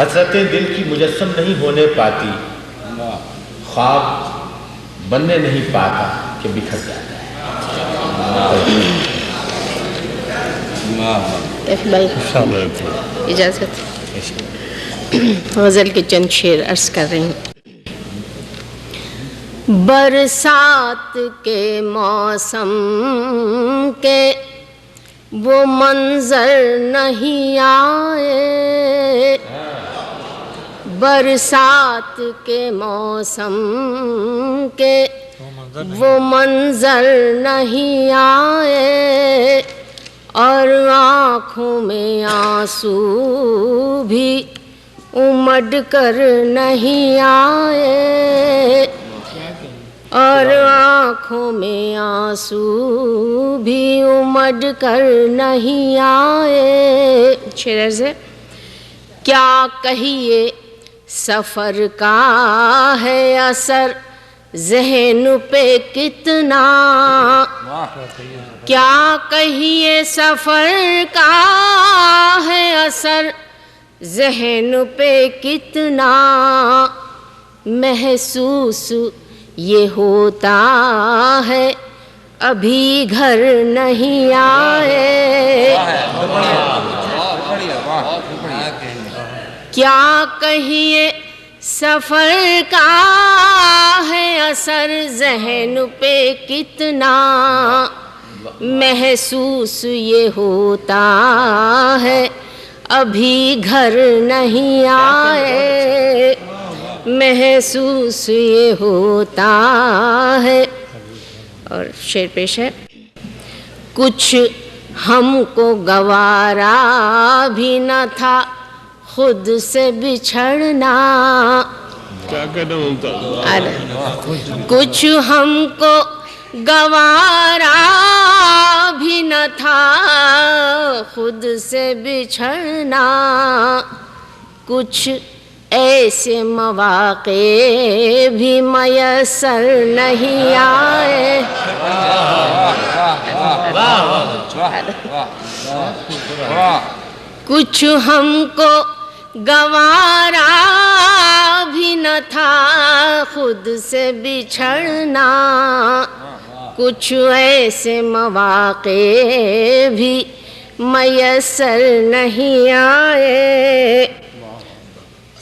حسرتیں دل کی مجسم نہیں ہونے پاتی، خواب بننے نہیں پاتا کہ بکھر جاتا ہے۔ اجازت غزل کے چند شعر عرض کر رہی ہوں۔ برسات کے موسم کے وہ منظر نہیں آئے، برسات کے موسم کے وہ منظر نہیں آئے، اور آنکھوں میں آنسو بھی امڈ کر نہیں آئے، اور آنکھوں میں آنسو بھی امڈ کر نہیں آئے۔ شعر سے کیا کہیے سفر کا ہے اثر ذہن پہ کتنا، کیا کہیے سفر کا ہے اثر ذہن پہ کتنا، محسوس یہ ہوتا ہے ابھی گھر نہیں آئے، کیا کہیے سفر کا ہے اثر ذہن پہ کتنا، محسوس یہ ہوتا ہے ابھی گھر نہیں آئے، محسوس یہ ہوتا ہے۔ اور شعر پیش ہے۔ کچھ ہم کو گوارا بھی نہ تھا خود سے بچھڑنا، کچھ ہم کو گوارا بھی نہ تھا خود سے بچھڑنا، کچھ ایسے مواقع بھی میسر نہیں آئے، کچھ ہم کو گوارا بھی نہ تھا خود سے بچھڑنا، کچھ ایسے مواقع بھی میسر نہیں آئے،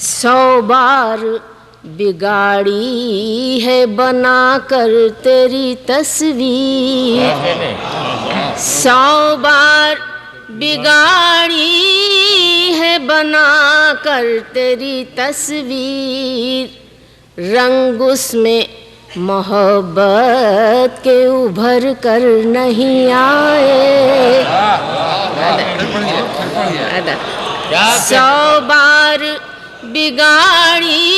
100 بار بگاڑی ہے بنا کر تیری تصویر، 100 بار بگاڑی ہے بنا کر تیری تصویر، رنگ اس میں محبت کے ابھر کر نہیں آئے، 100 بار بگاڑی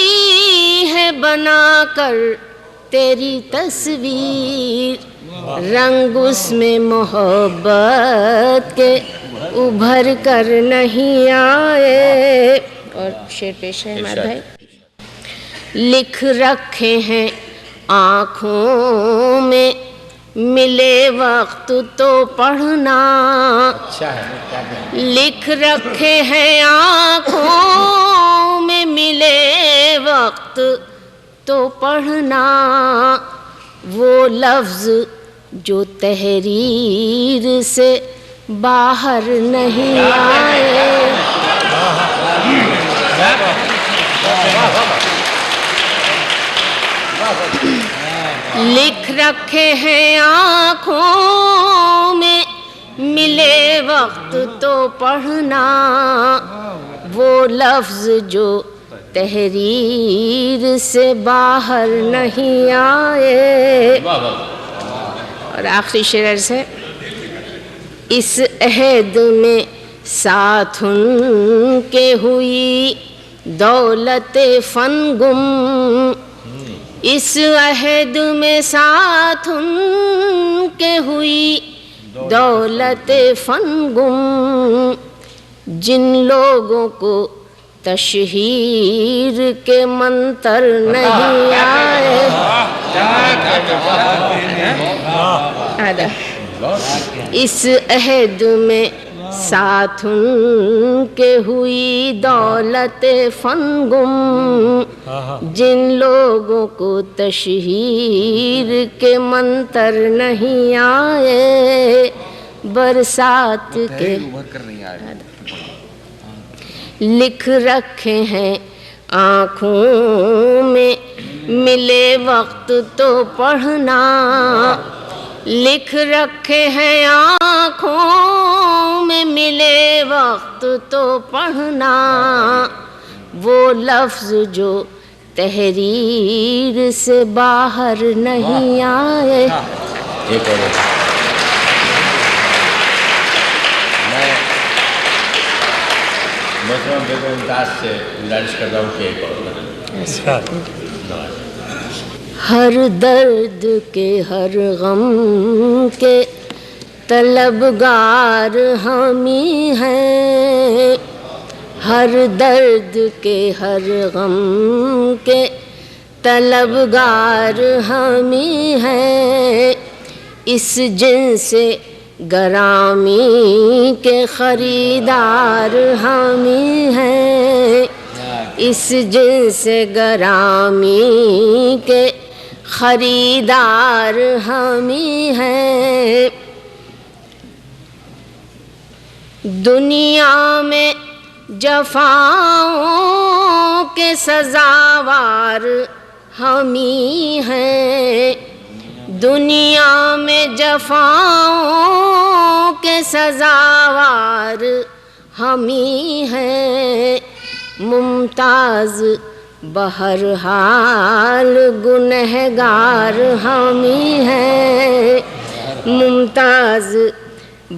ہے بنا کر تیری تصویر، رنگ اس میں محبت کے ابھر کر نہیں آئے۔ اور شعر پیش ہے ہمارے بھائی۔ لکھ رکھے ہیں آنکھوں میں ملے وقت تو پڑھنا، لکھ رکھے ہیں آنکھوں میں ملے وقت تو پڑھنا، وہ لفظ جو تحریر سے باہر نہیں آئے، لکھ رکھے ہیں آنکھوں میں ملے وقت تو پڑھنا، وہ لفظ جو تحریر سے باہر نہیں آئے۔ اور آخری شعر سے اس عہد میں ساتھ ان کے ہوئی دولت فن گم، اس عہد میں ساتھ ان کے ہوئی دولت فن گم، جن لوگوں کو تشہیر کے منتر نہیں آئے، اس عہد میں ساتھ ان کے ہوئی دولت فنگم، جن لوگوں کو تشہیر کے منتر نہیں آئے، برسات کے لکھ رکھے ہیں آنکھوں میں، ملے وقت تو پڑھنا، لکھ رکھے ہیں آنکھوں میں، ملے وقت تو پڑھنا، وہ لفظ جو تحریر سے باہر نہیں آئے۔ ایک اور میں بیگم ممتاز سے گزارش کرتا ہوں کہ ایک اور ہر درد کے ہر غم کے طلبگار ہم ہی ہیں، ہر درد کے ہر غم کے طلبگار ہم ہی ہیں، اس جنس گرامی کے خریدار ہم ہی ہیں، اس جنس گرامی کے خریدار ہم ہی ہیں، دنیا میں جفاؤں کے سزاوار ہم ہی ہیں، دنیا میں جفاؤں کے سزاوار ہم ہی ہیں، ممتاز بہرحال گنہگار ہم ہی ہیں، ممتاز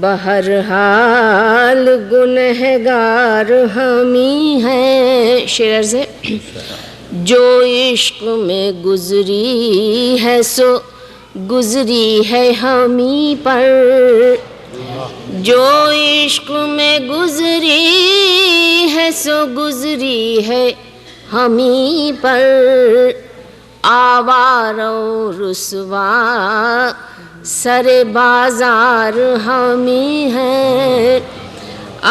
بہرحال گنہگار ہم ہی ہیں۔ شعر سے جو عشق میں گزری ہے سو گزری ہے ہم ہی پر، جو عشق میں گزری ہے سو گزری ہے ہم ہی پر، آوارہ و رسوا سر بازار ہم ہی ہیں،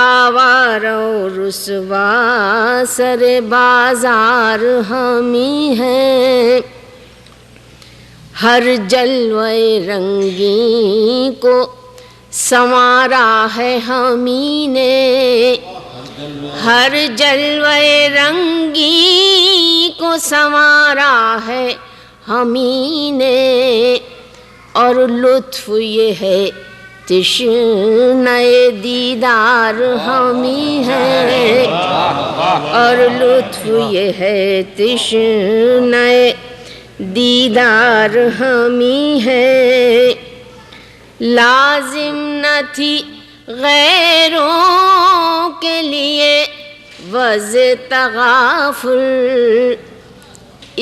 آوارہ و رسوا سر بازار ہم ہی ہیں، ہر جلوے رنگی کو سنوارا ہے ہم ہی نے، ہر جلوے رنگی کو سنوارا ہے ہم ہی نے، اور لطف یہ ہے تشنہ دیدار ہم ہی ہیں، اور لطف یہ ہے تشنہ دیدار ہم ہی ہیں، لازم نہ تھی غیروں کے لیے وضع تغافل،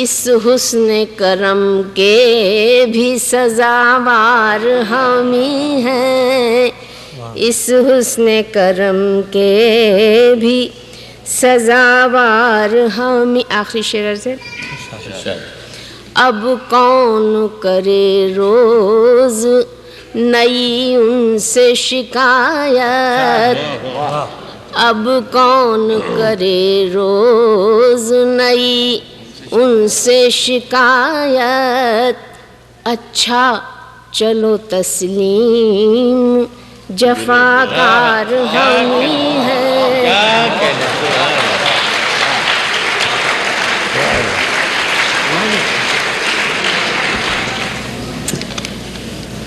اس حسن کرم کے بھی سزاوار ہم ہی ہیں، اس حسن کرم کے بھی سزاوار ہم ہی۔ آخری شعر سے اب کون کرے روز نئی ان سے شکایت، اب کون کرے روز نئی ان سے شکایت، اچھا چلو تسلیم جفاکار ہم ہی ہیں،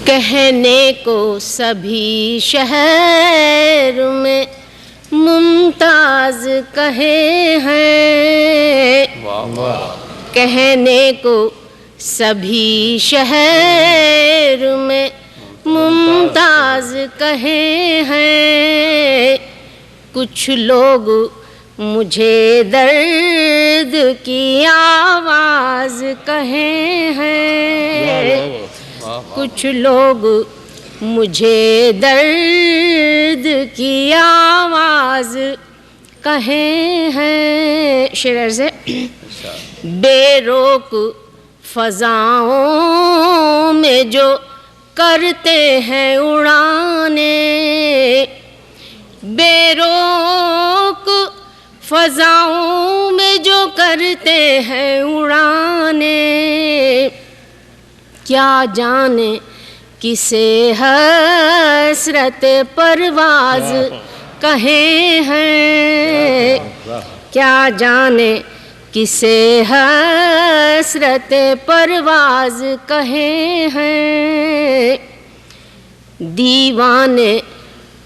کہنے کو سبھی شہر میں ممتاز کہے ہیں، کہنے کو سبھی شہر میں ممتاز کہے ہیں، کچھ لوگ مجھے درد کی آواز کہے ہیں، کچھ لوگ مجھے درد کی آواز کہے ہیں۔ شعر سے بے روک فضاؤں میں جو کرتے ہیں اڑانے، بے روک فضاؤں میں جو کرتے ہیں اڑانے، کیا جانے کسے حسرت پرواز کہے ہیں، کیا جانے کسے حسرت پرواز کہے ہیں۔ دیوانے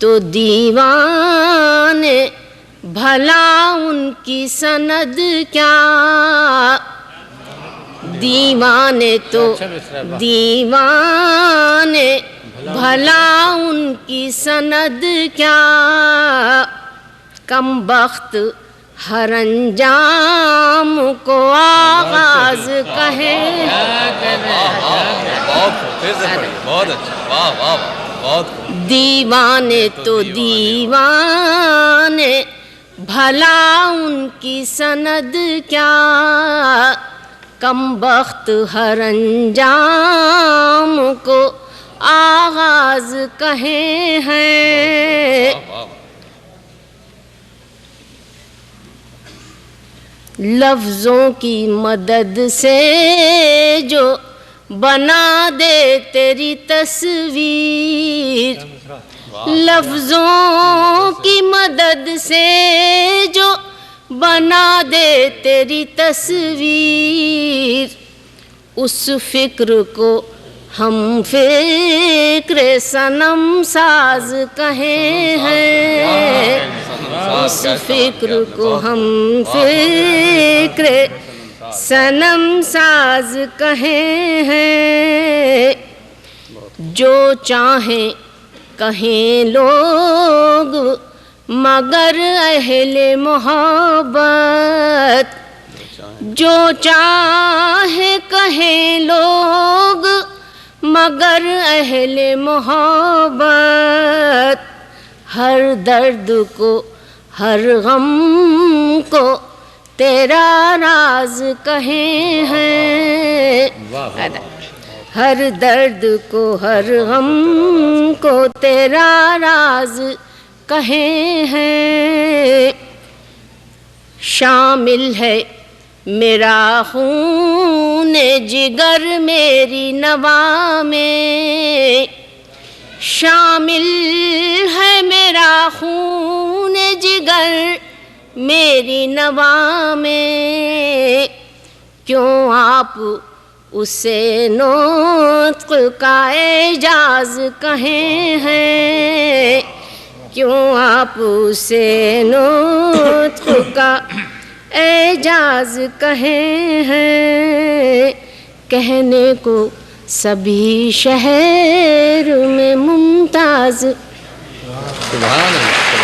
تو دیوانے بھلا ان کی سند کیا، دیوانے تو دیوانے بھلا ان کی سند کیا، کم بخت ہر انجام کو آغاز کہیں۔ دیوانے تو دیوانے بھلا ان کی سند کیا، کم بخت ہر انجام کو آغاز کہیں ہیں۔ لفظوں کی مدد سے جو بنا دے تیری تصویر، لفظوں کی مدد سے جو بنا دے تیری تصویر، اس فکر کو ہم فکر صنم ساز کہیں ہیں، اس فکر کو ہم فکر صنم ساز کہیں ہیں۔ جو چاہیں کہیں لوگ مگر اہل محبت، جو چاہیں کہیں لوگ مگر اہل محبت، ہر درد کو ہر غم کو تیرا راز کہیں ہیں، ہر درد کو ہر غم کو تیرا راز کہیں ہیں۔ شامل ہے میرا خون جگر میری نوا میں، شامل ہے میرا خون جگر میری نوا میں، کیوں آپ اسے نطق کا اعجاز کہیں ہیں، کیوں آپ اسے نطق کا اعجاز کہیں ہیں۔ کہنے کو سبھی شہر میں ممتاز، سبحان اللہ۔